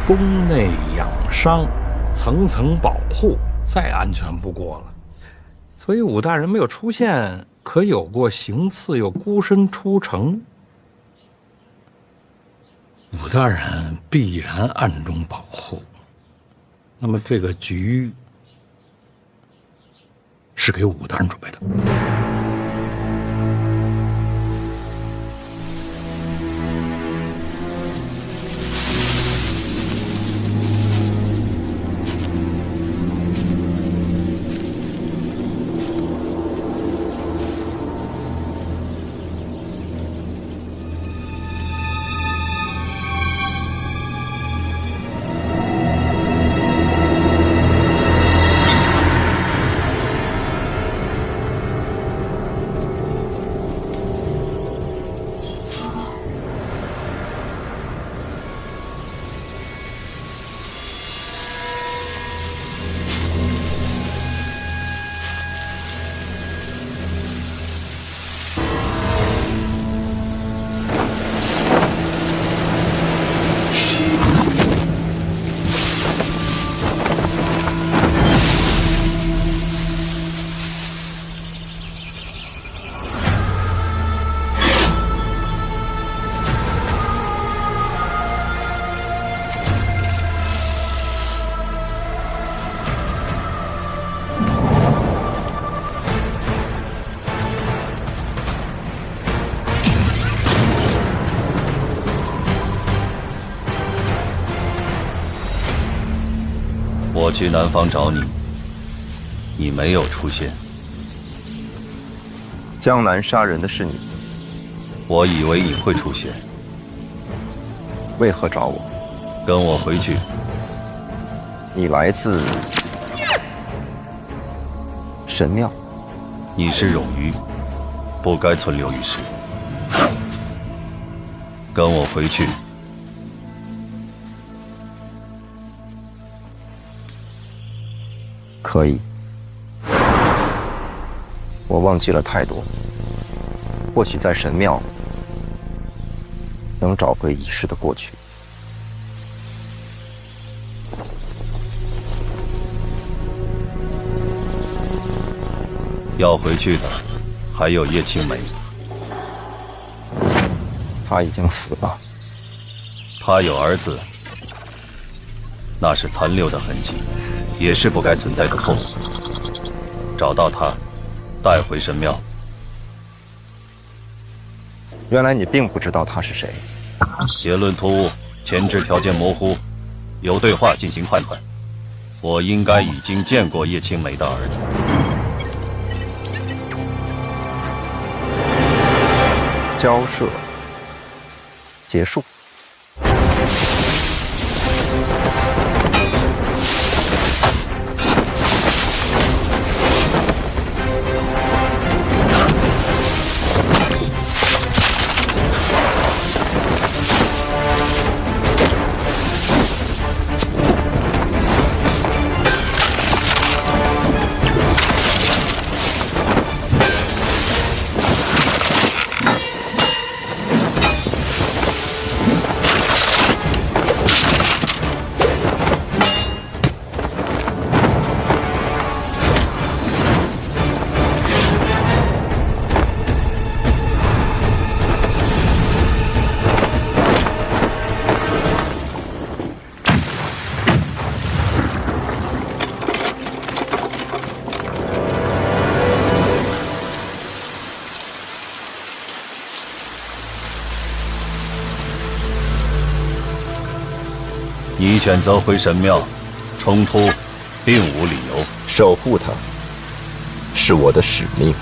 宫内养伤，层层保护，再安全不过了。所以武大人没有出现，可有过行刺又孤身出城。武大人必然暗中保护。那么这个局是给武大人准备的。我去南方找你，你没有出现。江南杀人的是你，我以为你会出现。为何找我？跟我回去。你来自神庙。你是冗余，不该存留于世。跟我回去。可以。我忘记了太多，或许在神庙能找回遗失的过去。要回去的还有叶青梅，她已经死了。她有儿子，那是残留的痕迹，也是不该存在的错误。找到他，带回神庙。原来你并不知道他是谁。结论突兀，前置条件模糊，有对话进行判断。我应该已经见过叶青梅的儿子。交涉结束。你选择回神庙，冲突并无理由。守护它是我的使命。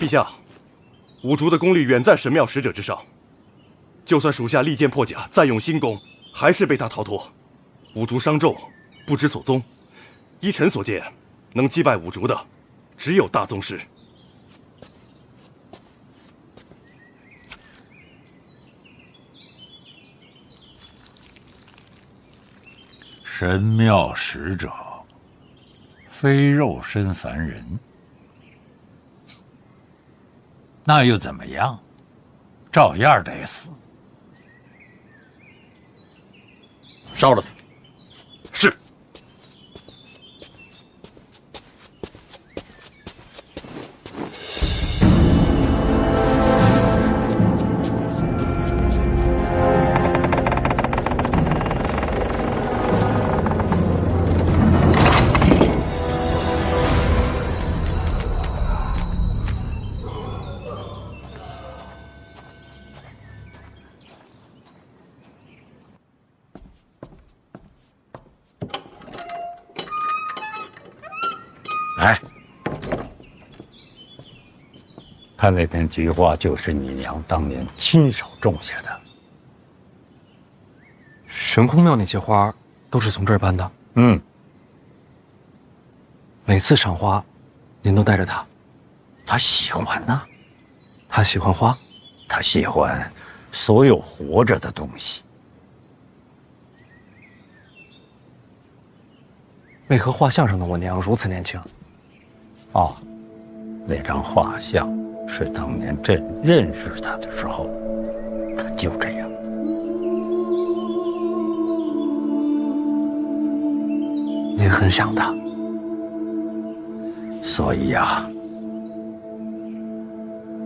陛下，五竹的功力远在神庙使者之上，就算属下利剑破甲，再用新功，还是被他逃脱。五竹伤重，不知所踪。依臣所见，能击败五竹的，只有大宗师。神庙使者，非肉身凡人，那又怎么样？照样得死。烧了他。是。来，看那片菊花，就是你娘当年亲手种下的。神空庙那些花都是从这儿搬的。嗯，每次赏花，您都带着她。她喜欢呢，她喜欢花，她喜欢所有活着的东西。为何画像上的我娘如此年轻？哦，那张画像是当年朕认识她的时候，她就这样。您很想她，所以呀，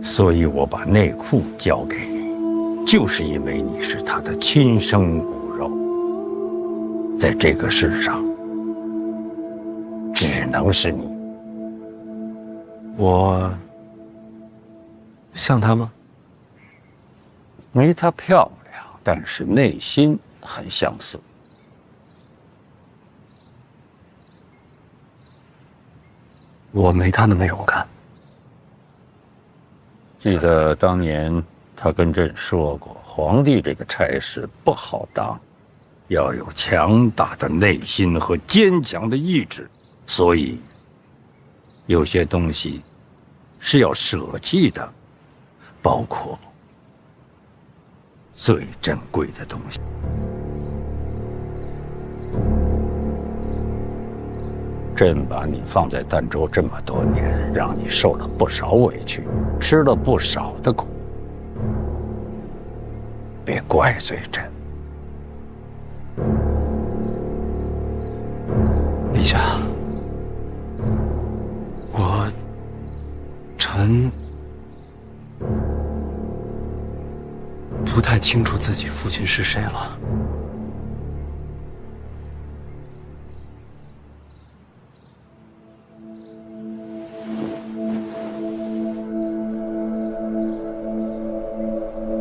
所以我把内裤交给你，就是因为你是她的亲生骨肉，在这个世上，只能是你。我像她吗？没她漂亮，但是内心很相似。我没她那么勇敢。记得当年他跟朕说过，皇帝这个差事不好当，要有强大的内心和坚强的意志，所以有些东西是要舍弃的，包括最珍贵的东西。朕把你放在儋州这么多年，让你受了不少委屈，吃了不少的苦，别怪罪朕。陛下，臣不太清楚自己父亲是谁了。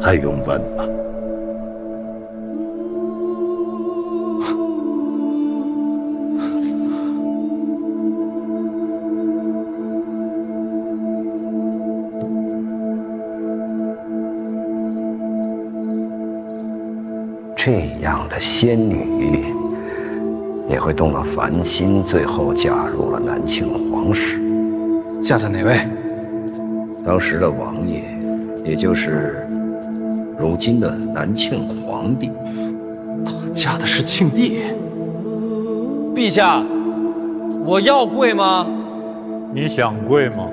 还用问吗？这样的仙女也会动了凡心，最后嫁入了南庆皇室。嫁的哪位？当时的王爷，也就是如今的南庆皇帝。嫁的是庆帝。陛下，我要跪吗？你想跪吗？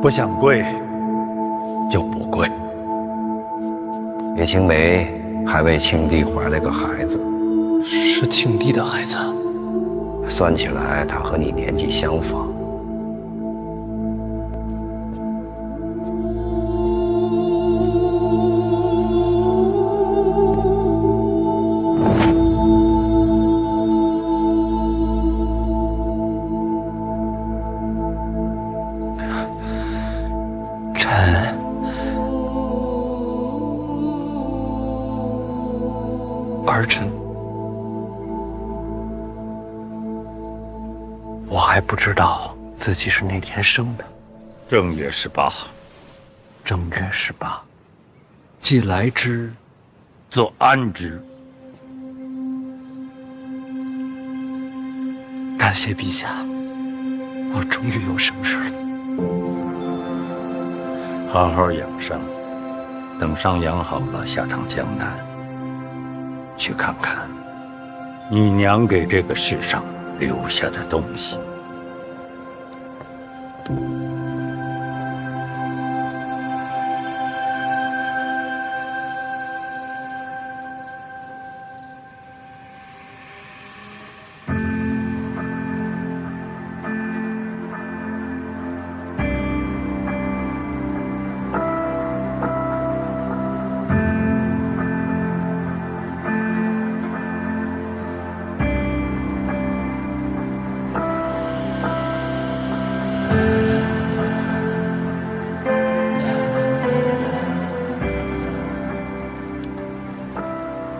不想跪，就不跪。叶青梅还为庆帝怀了个孩子，是庆帝的孩子。算起来，他和你年纪相仿。儿臣不知道自己是哪天生的。正月18，正月18，既来之，则安之。感谢陛下，我终于有省事了。好好养伤，等伤养好了，下趟江南，去看看你娘给这个世上留下的东西。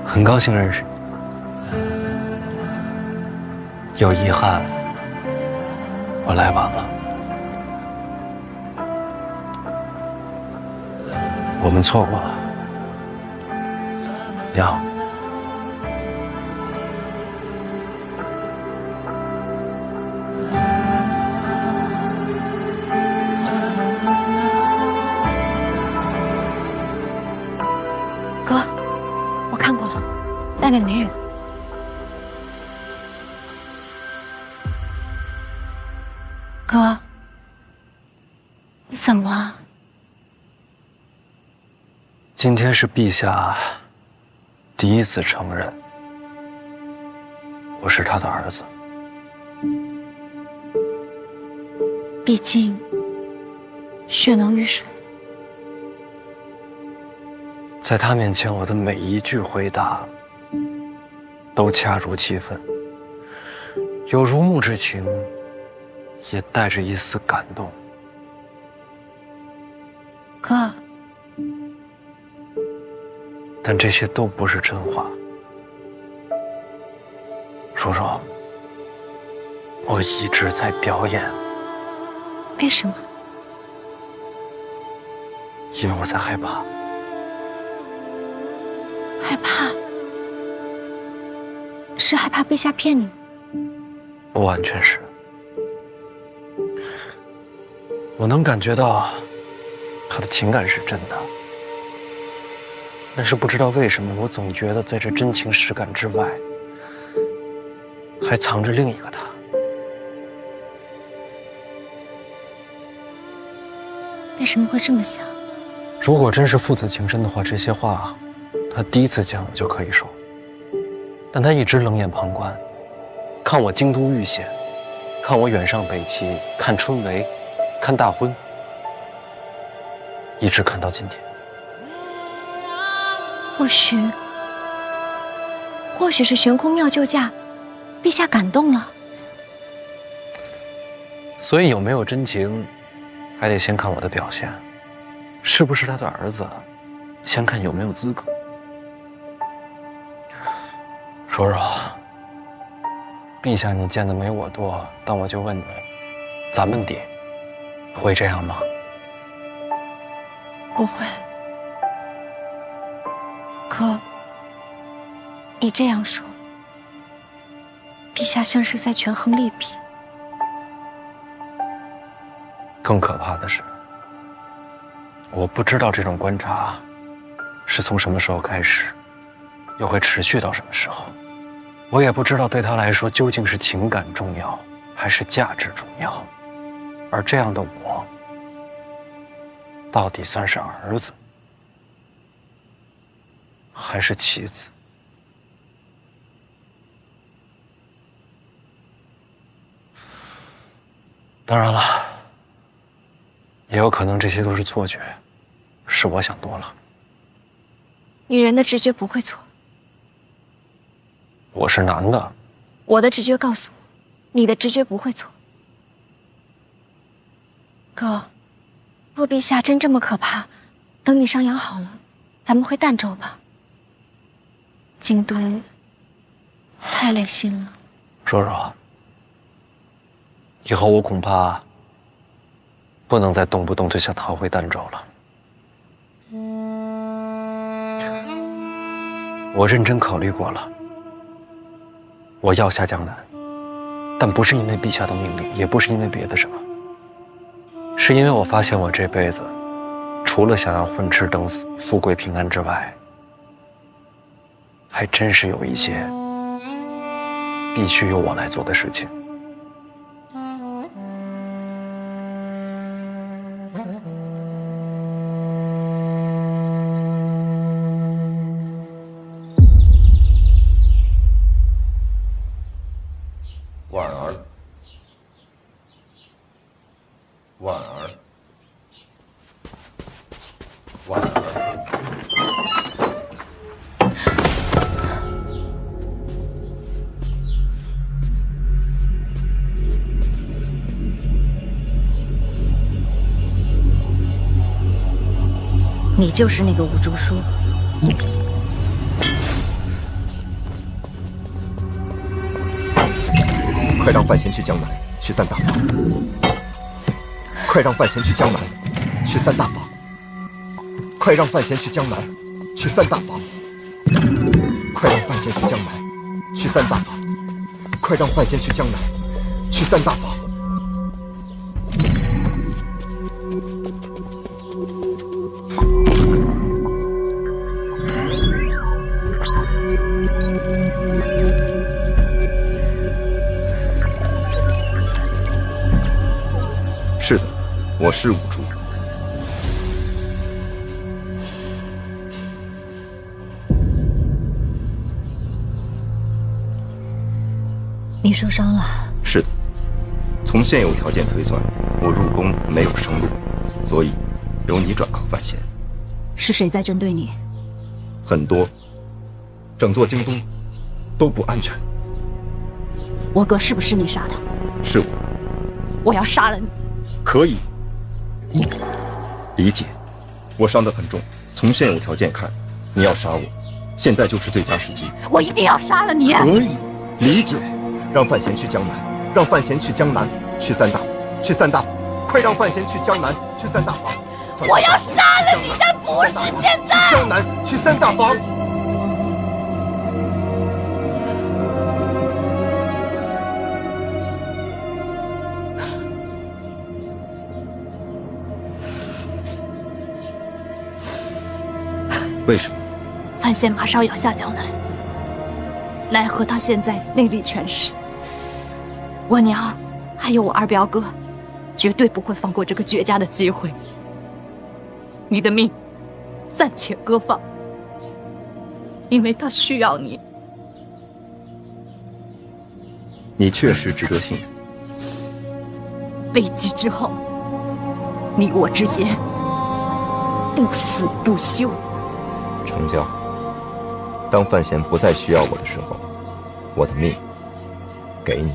很高兴认识你，有遗憾，我来晚了。我们错过了，娘。哥，我看过了，那个没人。哥，你怎么了？今天是陛下第一次承认我是他的儿子。毕竟血浓于水，在他面前，我的每一句回答都恰如其分，有如沐之情，也带着一丝感动。哥，但这些都不是真话。叔叔，我一直在表演，为什么？因为我在害怕。害怕？是害怕陛下骗你？不完全是。我能感觉到他的情感是真的，但是不知道为什么，我总觉得在这真情实感之外，还藏着另一个他。为什么会这么想？如果真是父子情深的话，这些话他第一次见我就可以说，但他一直冷眼旁观，看我京都遇险，看我远上北齐，看春闱，看大婚，一直看到今天。或许是悬空妙救驾，陛下感动了。所以有没有真情，还得先看我的表现，是不是他的儿子，先看有没有资格。叔叔，陛下你见的没我多，但我就问你，咱们爹会这样吗？不会。哥，你这样说，陛下像是在权衡利弊。更可怕的是，我不知道这种观察是从什么时候开始，又会持续到什么时候。我也不知道对他来说究竟是情感重要，还是价值重要。而这样的我，到底算是儿子，还是棋子？当然了，也有可能这些都是错觉，是我想多了。女人的直觉不会错。我是男的，我的直觉告诉我，你的直觉不会错。哥，若陛下真这么可怕，等你伤养好了，咱们回儋州吧。京都太累心了。叔叔，以后我恐怕不能再动不动就想逃回儋州了。我认真考虑过了，我要下江南，但不是因为陛下的命令，也不是因为别的什么，是因为我发现我这辈子，除了想要混吃等死、富贵平安之外，还真是有一些必须由我来做的事情。婉儿，婉儿，婉儿。你就是那个吴竹书。快让范闲去江南，去散大法。快让范闲去江南，去散大法。快让范闲去江南，去散大法。快让范闲去江南，去散大法。快让范闲去江南，去散大法。是的，我是兀术。你受伤了？是的，从现有条件推算，我入宫没有生路，所以由你转告范闲。是谁在针对你？很多，整座京都都不安全。我哥是不是你杀的？是我。我要杀了你。可以，理解。我伤得很重，从现有条件看，你要杀我，现在就是最佳时机。我一定要杀了你。可以，理解。让范闲去江南，让范闲去江南，去散大，去散大，快让范闲去江南，去散大房。我要杀了你，但不是现在。去江南，去散大房。为什么？范闲马上要下江南，奈何他现在内力全失，我娘还有我二表哥，绝对不会放过这个绝佳的机会。你的命暂且搁放，因为他需要你。你确实值得信任。危机之后，你我之间不死不休。成交。当范闲不再需要我的时候，我的命给你。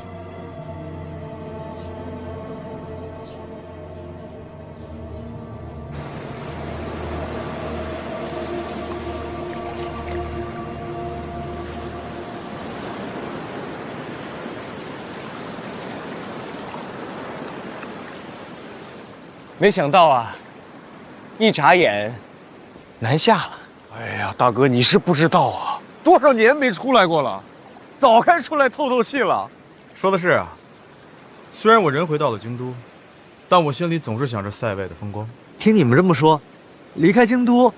没想到啊，一眨眼，南下了。哎呀，大哥，你是不知道啊，多少年没出来过了，早该出来透透气了。说的是啊，虽然我人回到了京都，但我心里总是想着塞外的风光。听你们这么说，离开京都，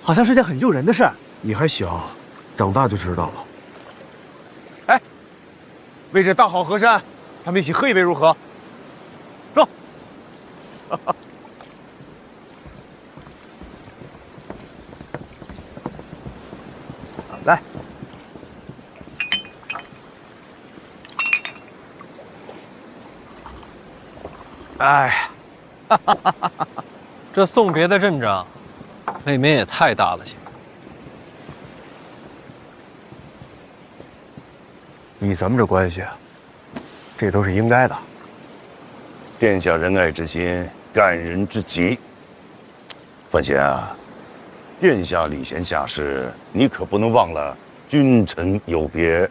好像是件很诱人的事儿。你还小，长大就知道了。哎，为这大好河山，咱们一起喝一杯如何？走。来，哎，这送别的阵仗，未免也太大了些。以咱们这关系，这都是应该的。殿下仁爱之心，感人之极。范闲啊，殿下礼贤下士，你可不能忘了君臣有别。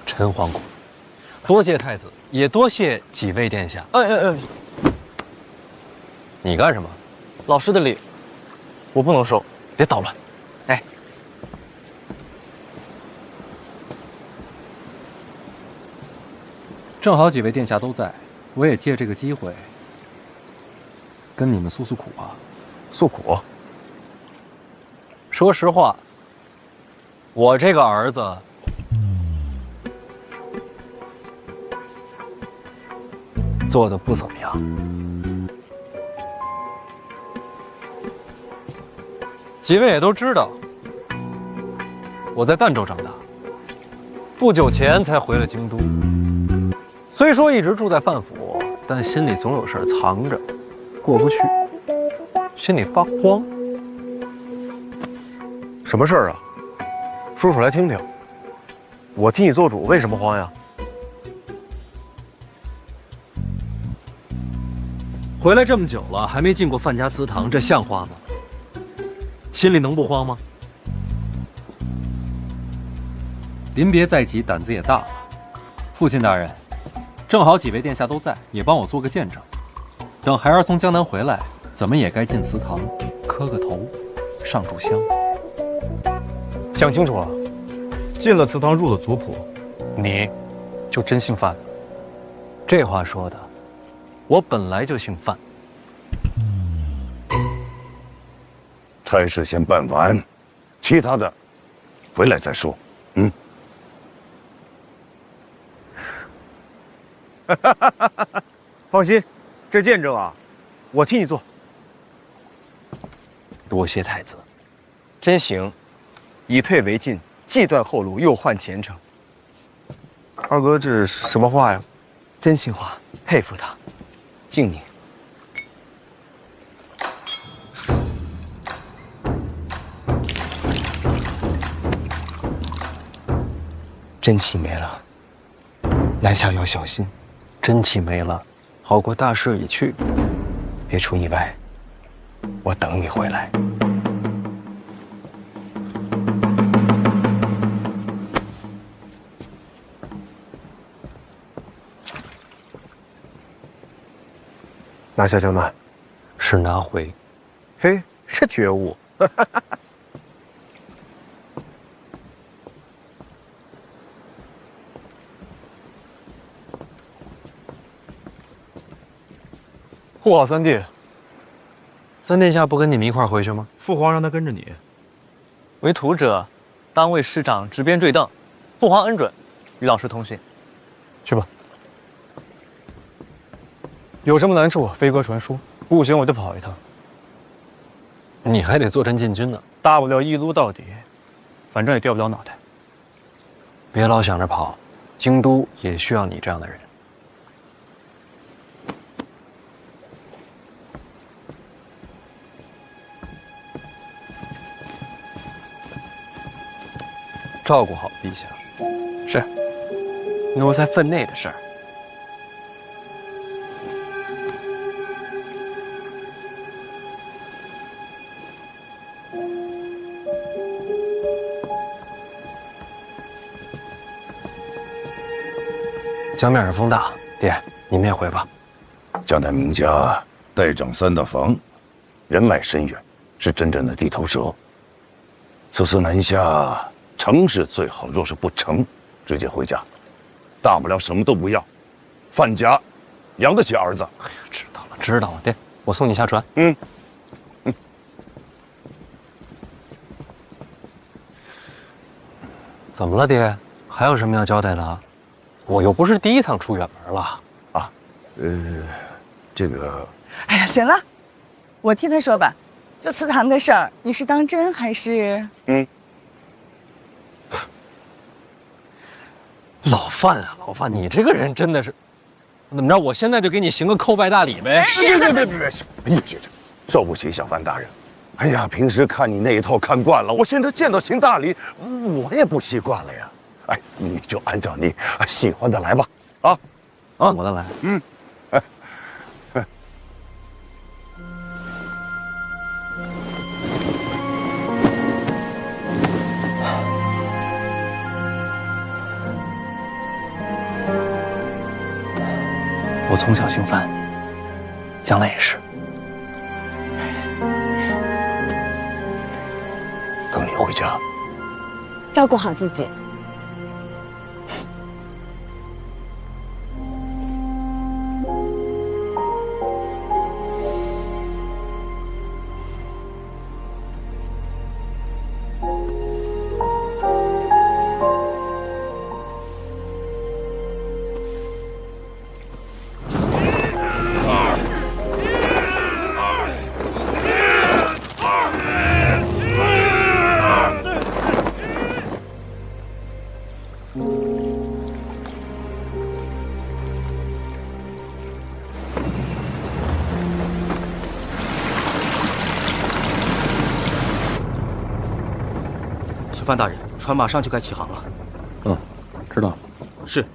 陈皇姑，多谢太子，也多谢几位殿下。你干什么？老师的礼，我不能收。别捣乱。哎，正好几位殿下都在，我也借这个机会跟你们诉诉苦啊。诉苦？说实话，我这个儿子做的不怎么样。几位也都知道，我在儋州长大，不久前才回了京都。虽说一直住在范府，但心里总有事儿藏着，过不去，心里发慌。什么事儿啊？说出来听听。我替你做主，为什么慌呀？回来这么久了，还没进过范家祠堂，这像话吗？心里能不慌吗？临别在即，胆子也大了。父亲大人，正好几位殿下都在，也帮我做个见证。等孩儿从江南回来，怎么也该进祠堂，磕个头，上炷香。想清楚了，进了祠堂，入了族谱，你就真姓范了。这话说的，我本来就姓范。差事先办完，其他的回来再说。放心，这见证啊，我替你做。多谢太子。真行，以退为进，既断后路，又换前程。二哥，这是什么话呀？真心话，佩服他，敬你。真气没了，南下要小心。真气没了，好过大势已去。别出意外，我等你回来。拿下江南，是拿回。嘿，这觉悟。护好三弟。三殿下不跟你们一块儿回去吗？父皇让他跟着你。为徒者，当为师长执鞭坠镫。父皇恩准，与老师同行。去吧。有什么难处，飞鸽传书。不行，我就跑一趟。你还得坐镇禁军呢。大不了一撸到底，反正也掉不了脑袋。别老想着跑，京都也需要你这样的人。照顾好陛下。是，奴才分内的事儿。江面上风大，爹，你们也回吧。江南名家代掌三大房，人脉深远，是真正的地头蛇。此次南下，成是最好，若是不成，直接回家，大不了什么都不要。范家养得起儿子。哎呀，知道了，爹，我送你下船。怎么了，爹？还有什么要交代的？我又不是第一趟出远门了。啊，这个……哎呀，行了，我替他说吧。就祠堂的事儿，你是当真还是……老范啊，老范，你这个人真的是……怎么着？我现在就给你行个叩拜大礼呗。别，受不起小范大人。哎呀，平时看你那一套看惯了，我现在见到行大礼，我也不习惯了呀。哎，你就按照你喜欢的来吧。我的来。从小姓范，将来也是。等你回家，照顾好自己。范大人，船马上就该起航了。嗯，知道。是。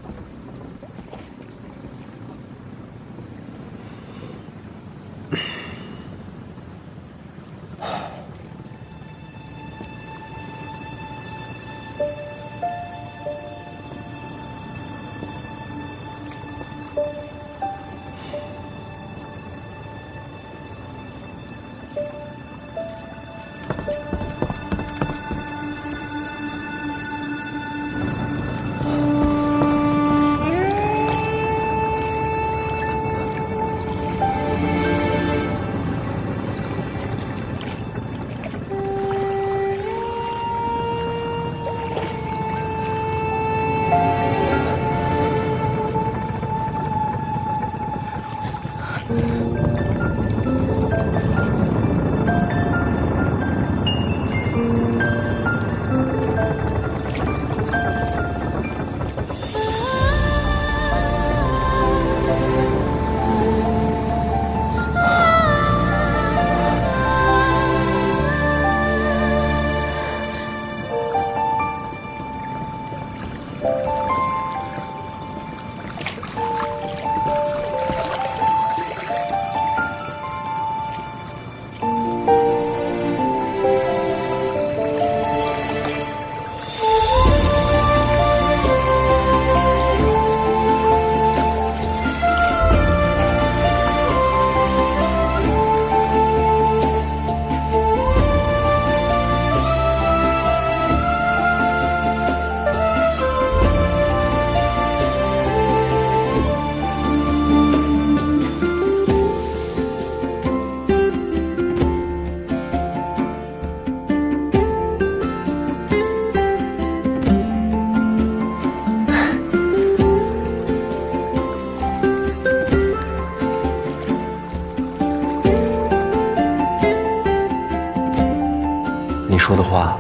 你说的话，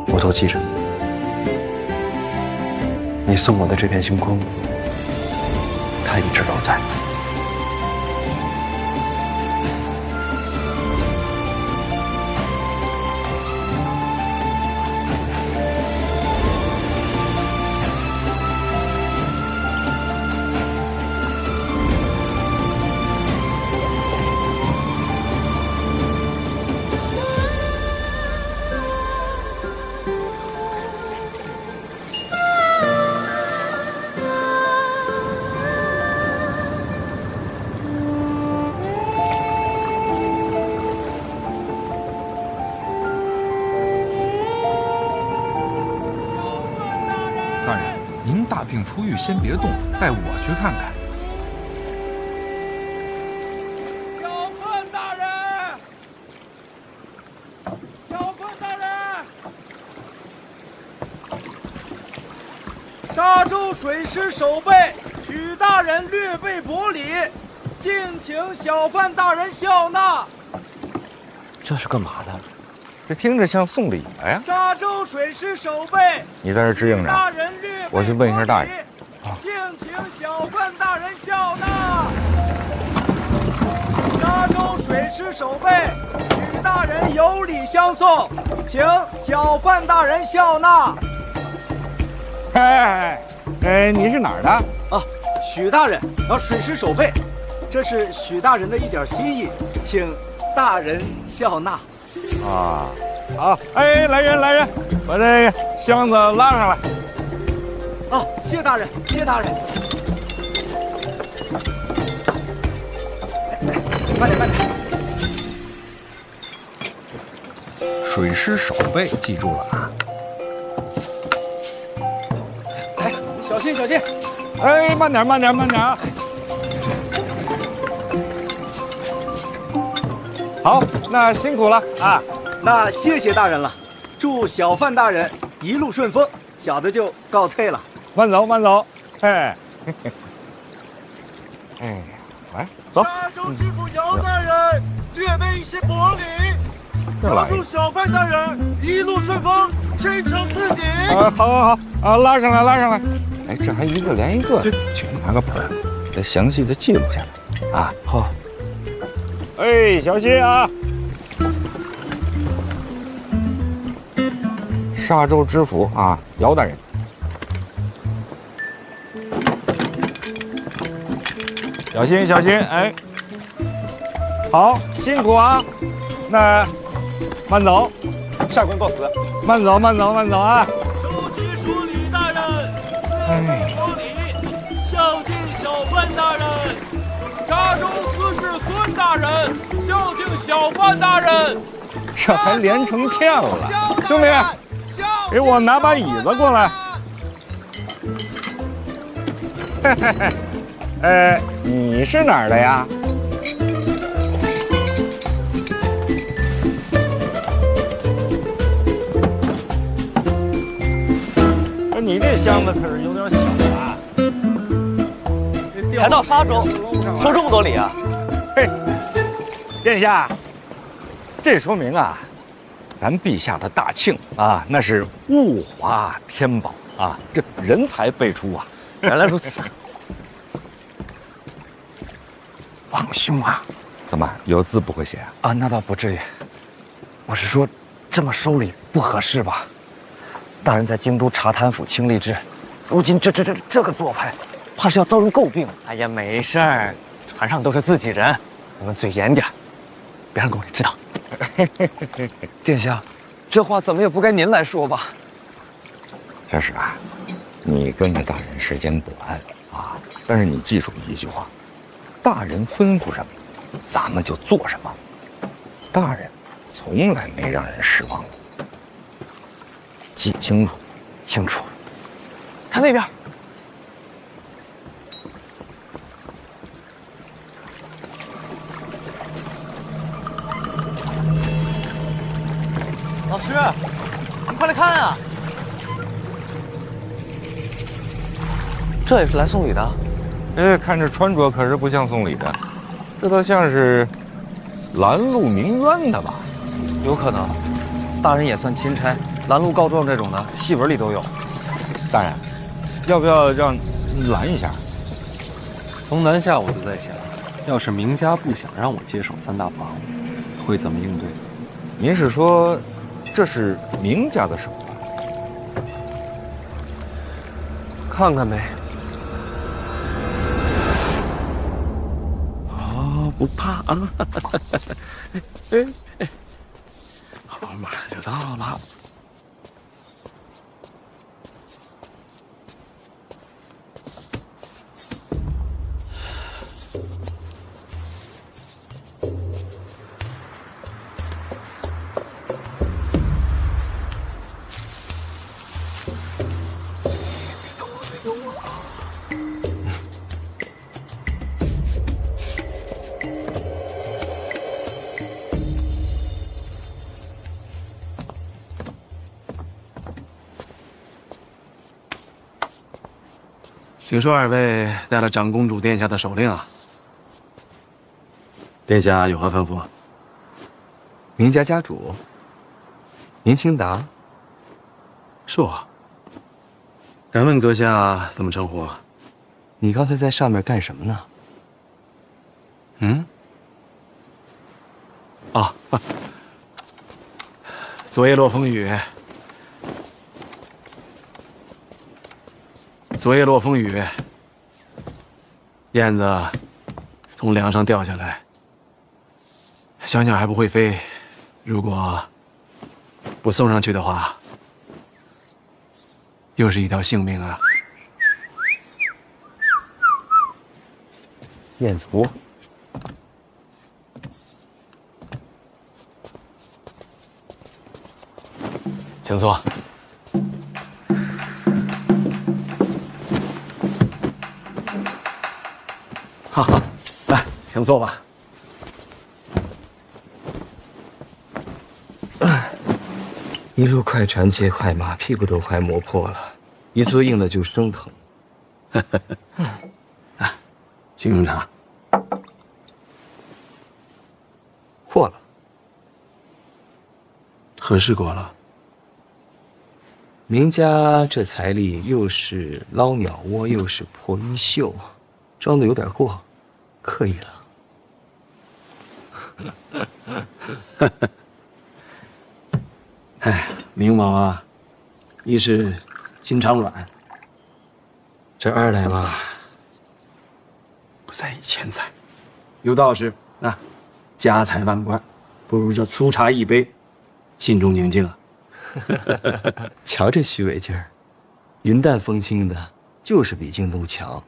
我都记着。你送我的这片星空，它一直都在。大人，您大病初愈，先别动，带我去看看。小坤大人，小坤大人，沙洲水师守备许大人略备薄礼，敬请小范大人笑纳。这是干嘛的？这听着像送礼的呀。沙洲水师守备，你在这支应着，我去问一下大爷。敬请小范大人笑纳。沙洲水师守备，许大人有礼相送，请小范大人笑纳。你是哪儿的？啊，许大人，水师守备，这是许大人的一点心意，请大人笑纳。啊，好，哎，来人，把这个箱子拉上来。啊，谢大人，谢大人。慢点，慢点。水师守备，记住了啊！哎，小心，小心！哎，慢点，慢点，慢点啊！好，那辛苦了啊！那谢谢大人了，祝小范大人一路顺风，小的就告退了。慢走，慢走。哎，哎，来走。沙州知府姚大人略备一些薄礼，来祝小范大人一路顺风，前程似锦。好啊，拉上来，拉上来。哎，这还一个连一个的，去拿个本儿，得详细的记录下来啊。好。哎，小心啊！沙州知府啊，姚大人。小心，小心！哎，好，辛苦啊！那慢走，下官告辞。慢走，慢走，慢走啊！州直属李大人，哎，国礼，孝敬小范大人。沙州司事孙大人，孝敬小范大人。这还连成片了，兄弟，给我拿把椅子过来。嘿嘿嘿，你是哪儿的呀？你这箱子可是有点小啊！才到沙州，收这么多礼啊？嘿，殿下，这说明啊，咱陛下的大庆啊，那是物华天宝啊，这人才辈出啊！原来如此。王兄啊，怎么有字不会写啊？啊，那倒不至于。我是说，这么收礼不合适吧？大人在京都查贪腐清吏治，如今这个做派，怕是要遭人诟病。哎呀，没事儿，船上都是自己人，我们嘴严点，别让宫里知道。殿下，这话怎么也不该您来说吧？这是啊，你跟着大人时间短啊，但是你记住一句话。大人吩咐什么，咱们就做什么。大人从来没让人失望过，记清楚，清楚。看那边，老师，你快来看啊！这也是来送礼的。看这穿着可是不像送礼的，这倒像是拦路鸣冤的吧？有可能，大人也算钦差，拦路告状这种的，戏文里都有。大人，要不要让拦一下？从南下我就在想，要是明家不想让我接手三大房，会怎么应对？您是说，这是明家的手啊？看看呗。不怕啊！好，马上就到了。听说二位带了长公主殿下的手令啊？殿下有何吩咐？明家家主明清达，是我。敢问阁下怎么称呼？你刚才在上面干什么呢？嗯？啊，昨夜落风雨。昨夜落风雨，燕子从梁上掉下来，想想还不会飞。如果不送上去的话，又是一条性命啊！燕子窝，请坐。哈哈，来，请坐吧。一路快船接快马，屁股都快磨破了，一坐硬了就生疼。啊，请用茶。过了。何事过了？明家这财力又是捞鸟窝，又是破衣袖，装的有点过，刻意了。哎，明王啊，一是心肠软，这二来嘛，不在意钱财，有道是啊，家财万贯，不如这粗茶一杯，心中宁静啊。瞧这虚伪劲儿，云淡风轻的，就是比京都强。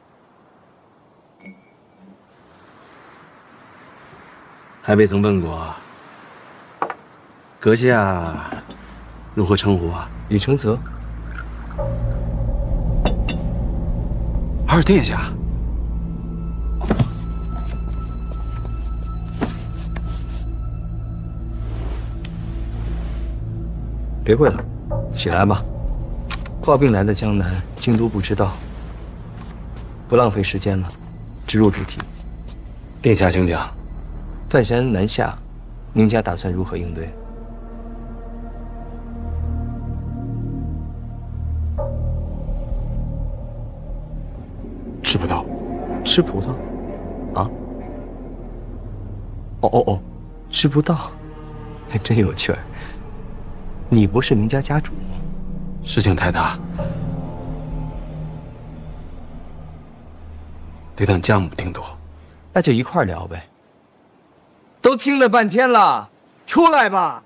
还未曾问过阁下如何称呼啊？李承泽。二殿下。别跪了，起来吧。抱病来的江南，京都不知道。不浪费时间了，直入主题。殿下请讲。范闲南下，明家打算如何应对？吃葡萄。吃葡萄？啊？哦，吃不到，还真有趣儿。你不是明家家主吗？事情太大，得等将母定夺。那就一块儿聊呗。都听了半天了，出来吧。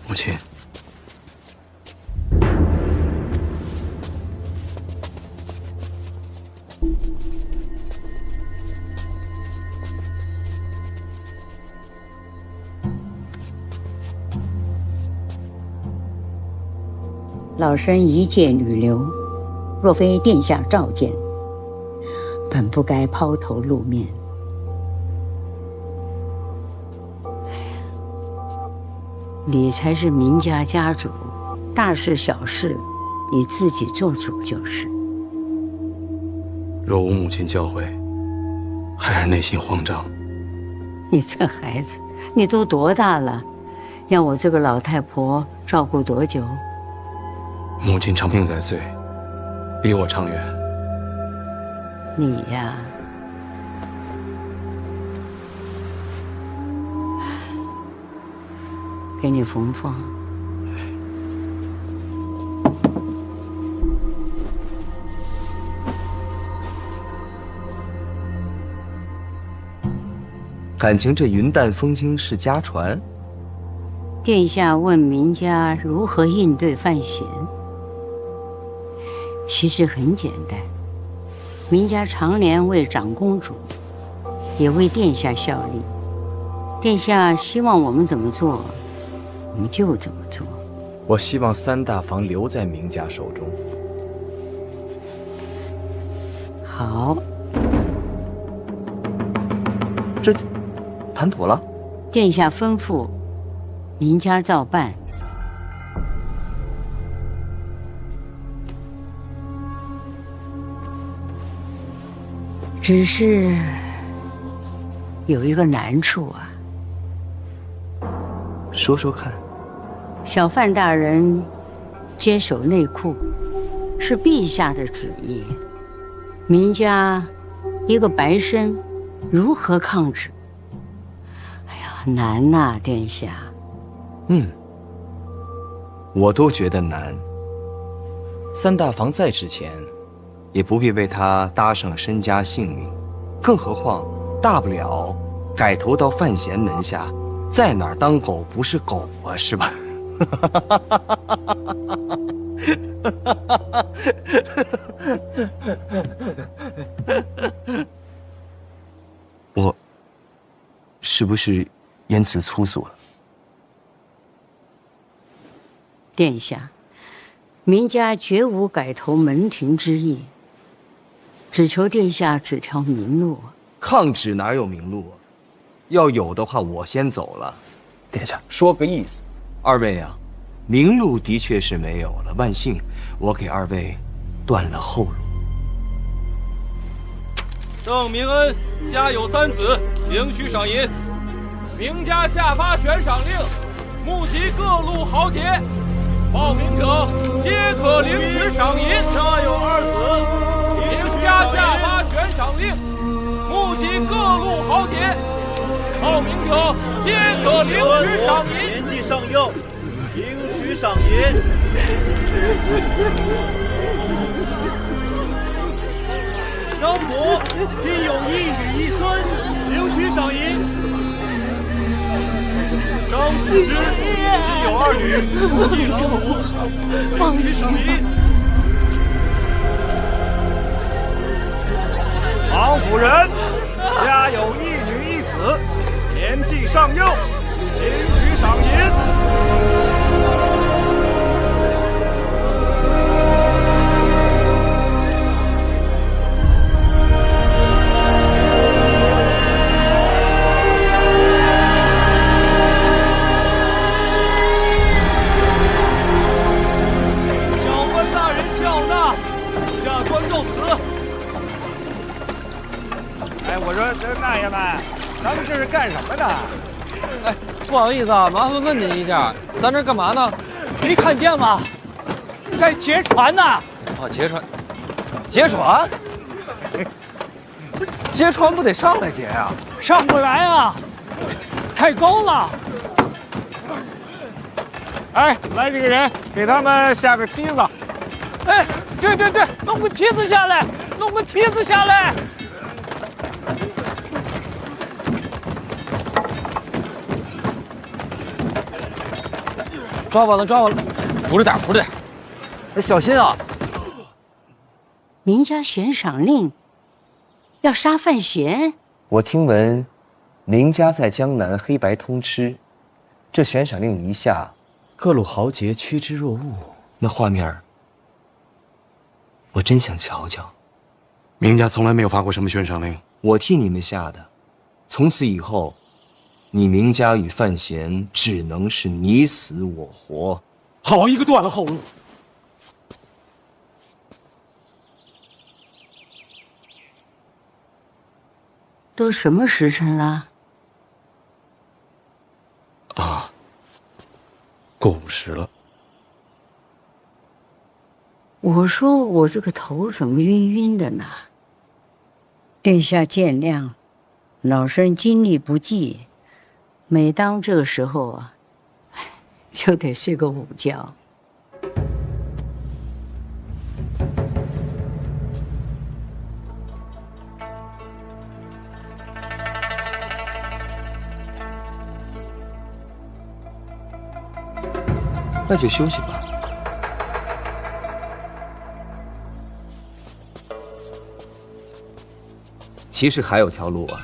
母亲，老身一介女流，若非殿下召见，本不该抛头露面。你才是明家家主，大事小事你自己做主就是。若无母亲教诲，孩儿内心慌张。你这孩子，你都多大了，让我这个老太婆照顾多久？母亲长命百岁，比我长远。你呀，给你缝缝。感情这云淡风轻是家传。殿下问明家如何应对范闲，其实很简单。明家常年为长公主，也为殿下效力。殿下希望我们怎么做，我们就怎么做。我希望三大房留在明家手中。好，这谈妥了。殿下吩咐，明家照办。只是有一个难处啊。说说看。小范大人接手内库，是陛下的旨意。明家一个白身，如何抗旨？哎呀，难呐，殿下。我都觉得难。三大房再值钱，也不必为他搭上身家性命。更何况，大不了改投到范闲门下，在哪儿当狗不是狗啊，是吧？我是不是言辞粗俗了？殿下，明家绝无改投门庭之意，只求殿下指条明路。抗旨哪有明路啊？要有的话，我先走了。殿下，说个意思。二位啊，明路的确是没有了，万幸我给二位断了后路。郑明恩家有3子，领取赏银。明家下发悬赏令，募集各路豪杰，报名者皆可领取赏银。家有2子，明家下发悬赏令，募集各路豪杰，报名者皆可领取赏银。年纪尚幼，领取赏银。张普今有1女1孙，领取赏银。张辅之今有2女，1老5，领取赏银。王夫人家有1女1子，年纪尚幼，领取赏银。我说这大爷们，咱们这是干什么呢？哎，不好意思啊，麻烦问您一下，咱这干嘛呢？没看见吗？在劫船呢。哦，劫船，劫船，劫船不得上来劫啊？上不来啊，太高了。哎，来几个人，给他们下个梯子。哎，对对对，弄个梯子下来，弄个梯子下来。抓稳了，抓稳了，扶着点，扶着点，小心啊！明家悬赏令要杀范闲。我听闻，明家在江南黑白通吃，这悬赏令一下，各路豪杰趋之若鹜，那画面，我真想瞧瞧。明家从来没有发过什么悬赏令，我替你们下的。从此以后，你明家与范闲只能是你死我活。好一个断了后路！都什么时辰了？啊，过午时了。我说我这个头怎么晕晕的呢？殿下见谅，老身精力不济，每当这个时候啊，就得睡个午觉。那就休息吧。其实还有条路啊！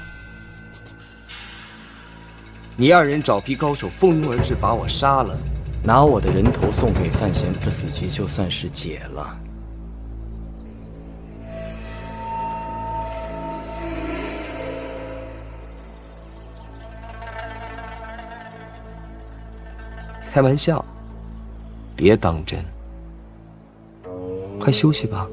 你二人找批高手蜂拥而至，把我杀了，拿我的人头送给范闲，这死局就算是解了。开玩笑，别当真。快休息吧。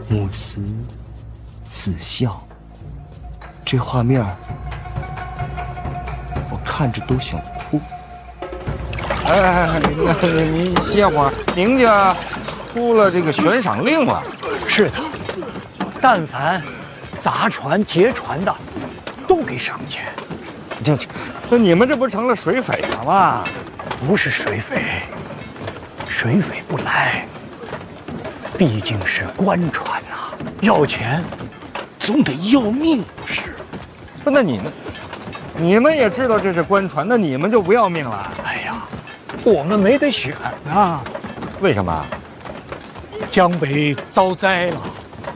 母慈子孝，这画面我看着都想哭。哎，您歇会儿，您家出了这个悬赏令了。是的，但凡砸船劫船的，都给赏钱。那你们这不成了水匪了吗？不是水匪，水匪不来，毕竟是官船呐，要钱总得要命不是？不，那你们也知道这是官船，那你们就不要命了？哎呀，我们没得选啊！为什么？江北遭灾了，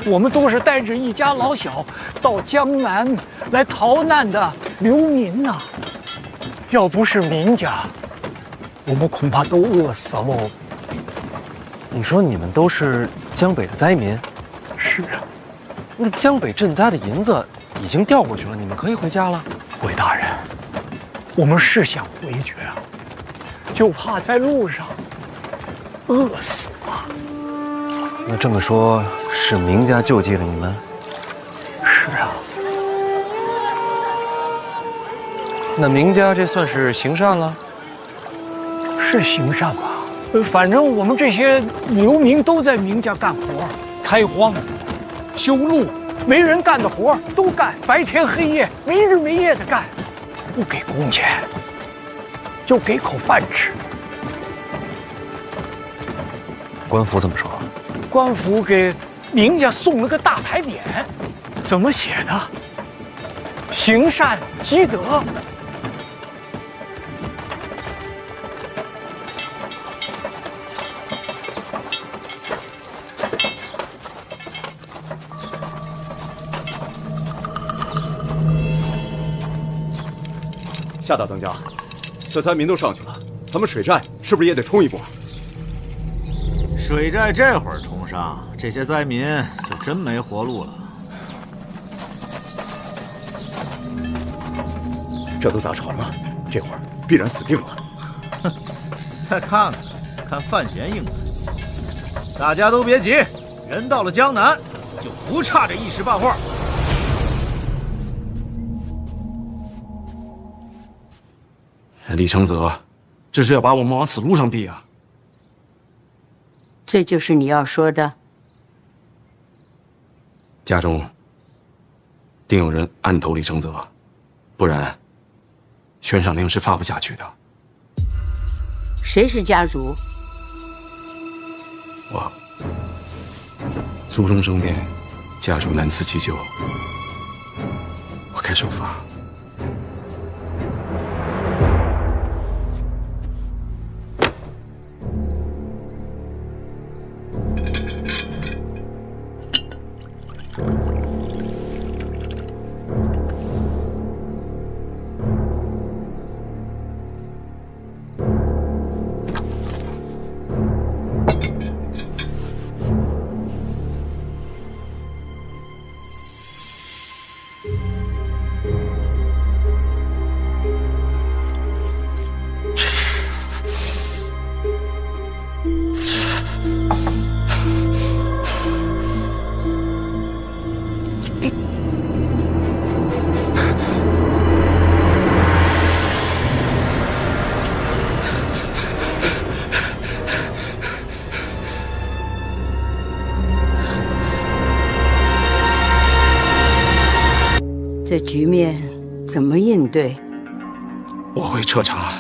我们都是带着一家老小到江南来逃难的流民呐。要不是民家，我们恐怕都饿死喽。你说你们都是江北的灾民？是啊。那江北赈灾的银子已经调过去了，你们可以回家了。韦大人，我们是想回去啊，就怕在路上饿死了。那这么说，是明家救济了你们？是啊。那明家这算是行善了？是行善吧？反正我们这些流民都在明家干活，开荒、修路，没人干的活都干，白天黑夜，没日没夜的干，不给工钱，就给口饭吃。官府怎么说？官府给明家送了个大牌匾，怎么写的？行善积德。夏大当家，这灾民都上去了，咱们水寨是不是也得冲一波？水寨这会儿冲上，这些灾民就真没活路了。这都砸船了，这会儿必然死定了。哼，再看看范闲应的。大家都别急，人到了江南，就不差这一时半会儿。李承泽，这是要把我们往死路上逼啊！这就是你要说的？家中定有人暗投李承泽，不然悬赏令是发不下去的。谁是家主？我族中生变，家主难辞其咎，我该受罚。这局面怎么应对？我会彻查，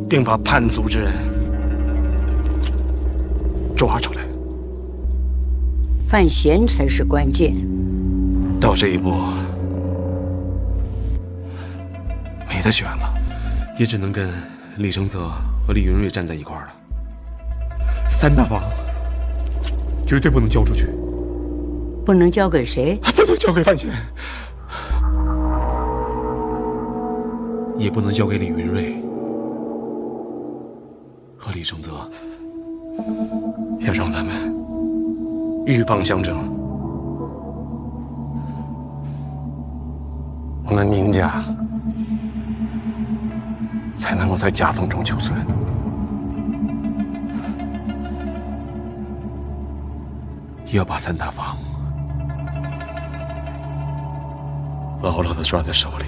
定把叛族之人抓出来。范闲才是关键。到这一步，没得选了，也只能跟李承泽和李云瑞站在一块儿了。三大房绝对不能交出去。不能交给谁？不能交给范闲，也不能交给李云瑞和李承泽，要让他们鹬蚌相争。我们宁家才能够在夹缝中求存。要把三大房牢牢地抓在手里。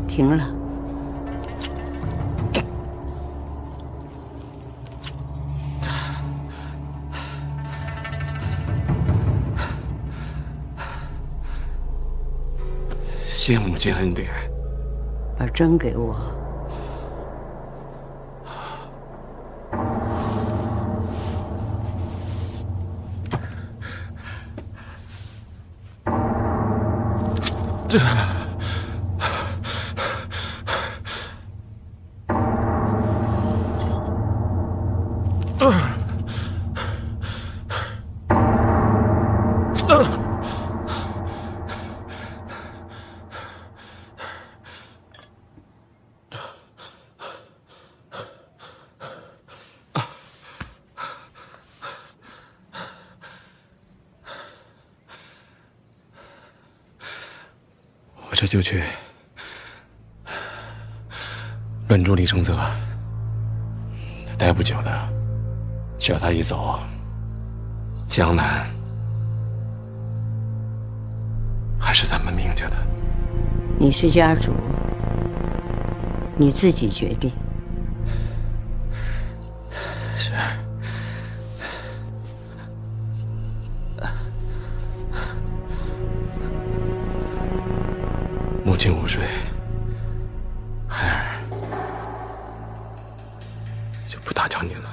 停了。谢母亲恩典。把针给我。这。 我这就去稳住李承泽，待不久的，只要他一走，江南还是咱们明家的。你是家主，你自己决定。是。 母亲午睡，孩儿就不打搅您了。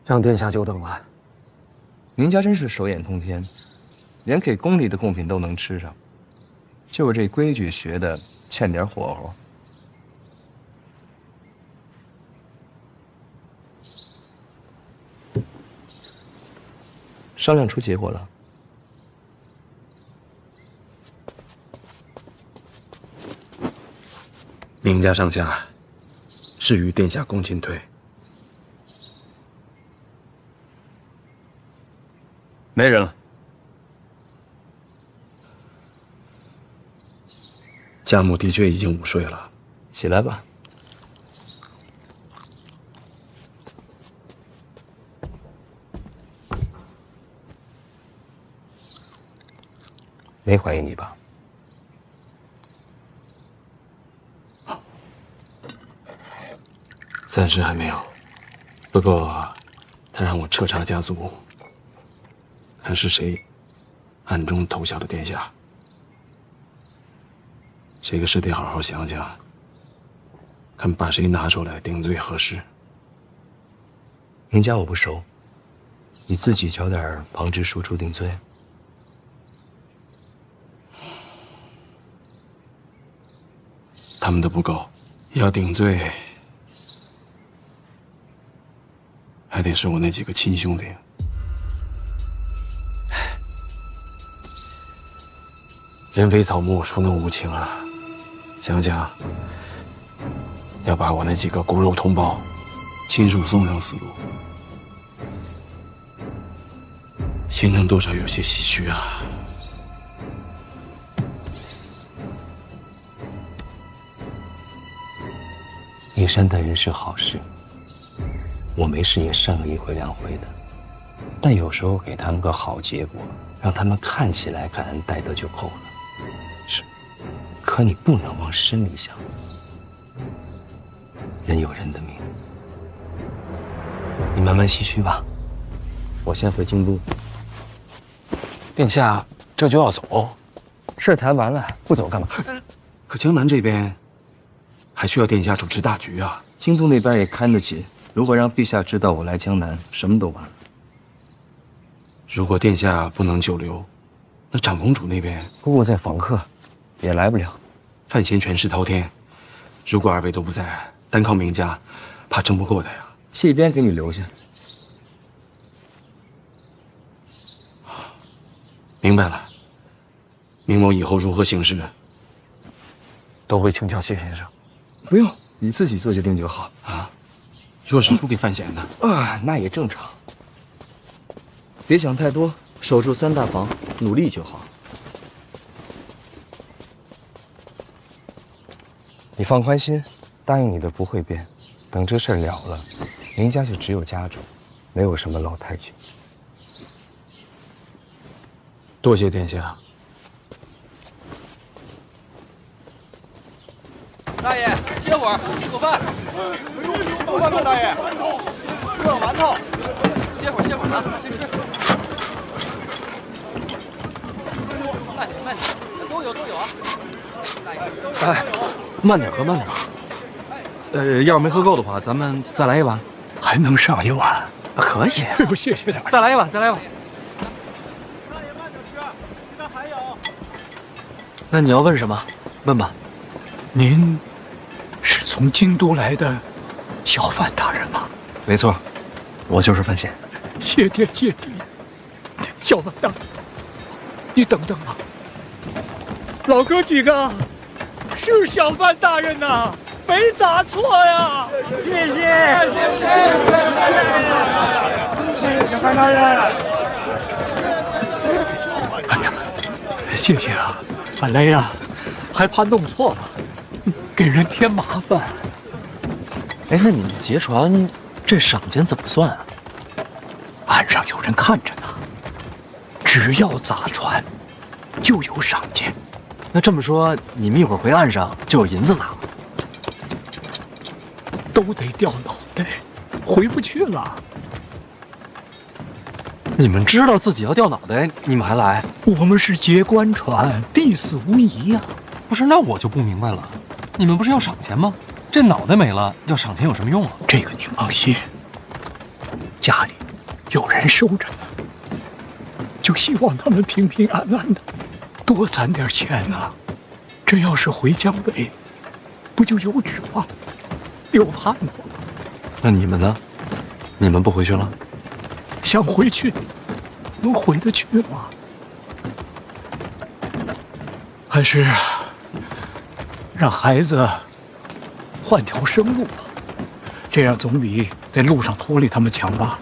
让殿下久等了。您家真是手眼通天，连给宫里的贡品都能吃上，就是这规矩学的欠点火候。商量出结果了。明家上下是与殿下共进退。 没人了。家母的确已经午睡了，起来吧。没怀疑你吧？暂时还没有，不过他让我彻查家族。 看是谁暗中投效的殿下，这个事得好好想想，看把谁拿出来定罪合适。您家我不熟，你自己找点旁支庶出定罪。他们的不够，要定罪，还得是我那几个亲兄弟。 人非草木，孰能无情啊！想想，要把我那几个骨肉同胞亲手送上死路，心中多少有些唏嘘啊。你善待人是好事，我没事也善恶一回两回的，但有时候给他们个好结果，让他们看起来感恩戴德就够了。 是，可你不能往深里想。人有人的命，你慢慢唏嘘吧。我先回京都。殿下这就要走，事谈完了，不走干嘛？可江南这边还需要殿下主持大局啊。京都那边也看得紧，如果让陛下知道我来江南，什么都完了。如果殿下不能久留，那长公主那边，姑姑在访客。 也来不了，范闲权势滔天，如果二位都不在，单靠明家，怕争不过的呀。这边给你留下。明白了，明某以后如何行事，都会请教谢先生。不用，你自己做决定就好啊。若是输给范闲呢？那也正常。别想太多，守住3大房，努力就好。你放宽心，答应你的不会变。等这事儿了了，明家就只有家主，没有什么老太君。多谢殿下。大爷，歇会儿，吃口饭。慢慢，大爷，热馒头。歇会儿啊，先吃。慢点，都有啊。哎，慢点喝，慢点喝。要是没喝够的话，咱们再来一碗。还能上一碗？可以。哎呦，谢谢大爷。再来一碗。那你要问什么？问吧。您是从京都来的小范大人吗？没错，我就是范闲。谢天谢地，小范大人，你等等啊！老哥几个，是小范大人呐，没砸错呀！谢谢小范大人。哎呀，谢谢啊！本来呀，还怕弄错了，给人添麻烦。哎，那你们劫船这赏钱怎么算啊？岸上有人看着呢，只要砸船，就有赏钱。那这么说，你们一会儿回岸上就有银子拿了？都得掉脑袋，回不去了。你们知道自己要掉脑袋，你们还来？我们是劫官船，必死无疑呀。不是，那我就不明白了，你们不是要赏钱吗？这脑袋没了，要赏钱有什么用啊？这个你放心，家里有人收着呢，就希望他们平平安安的，多攒点钱啊。这要是回江北，不就有指望，有盼望？那你们呢？你们不回去了？想回去，能回得去吗？还是让孩子换条生路吧，这样总比在路上拖累他们强吧。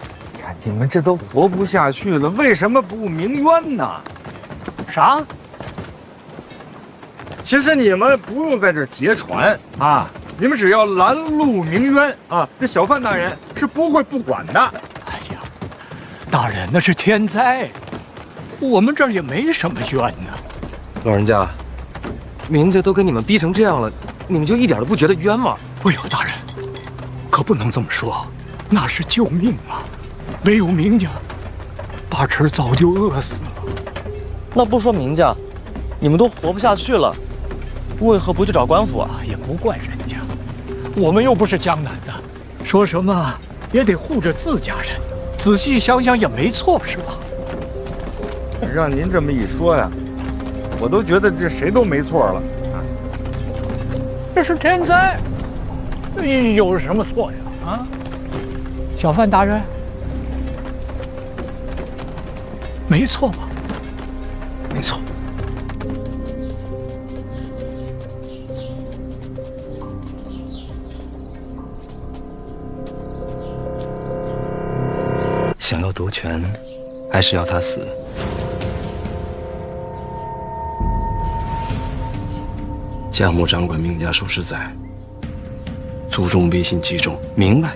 你们这都活不下去了，为什么不鸣冤呢？啥？其实你们不用在这劫船啊，你们只要拦路鸣冤啊，这小范大人是不会不管的。哎呀，大人那是天灾，我们这儿也没什么冤呢。老人家，明家都跟你们逼成这样了，你们就一点都不觉得冤吗？哎呦，大人，可不能这么说，那是救命啊！没有明家，八成早就饿死了。那不说明家，你们都活不下去了，为何不去找官府啊？也不怪人家，我们又不是江南的，说什么也得护着自家人。仔细想想也没错，是吧？让您这么一说呀，我都觉得这谁都没错了。这是天灾，有什么错呀？啊，小范大人，没错吧？没错。想要夺权，还是要他死？家母掌管明家数十载，祖宗威信极重，明白。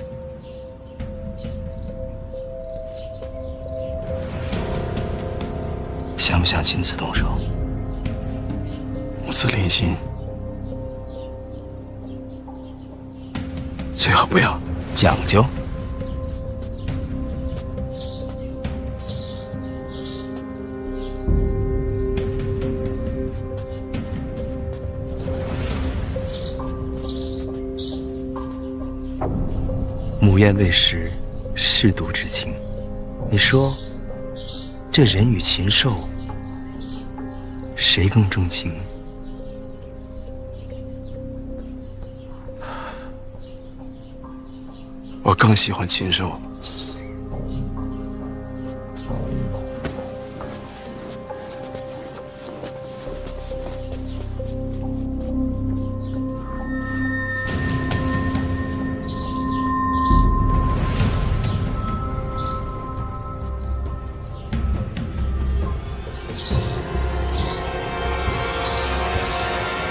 想不想亲自动手？母子连心，最好不要讲究。母宴未食，舐犊之情。你说，这人与禽兽，谁更重情？我更喜欢禽兽。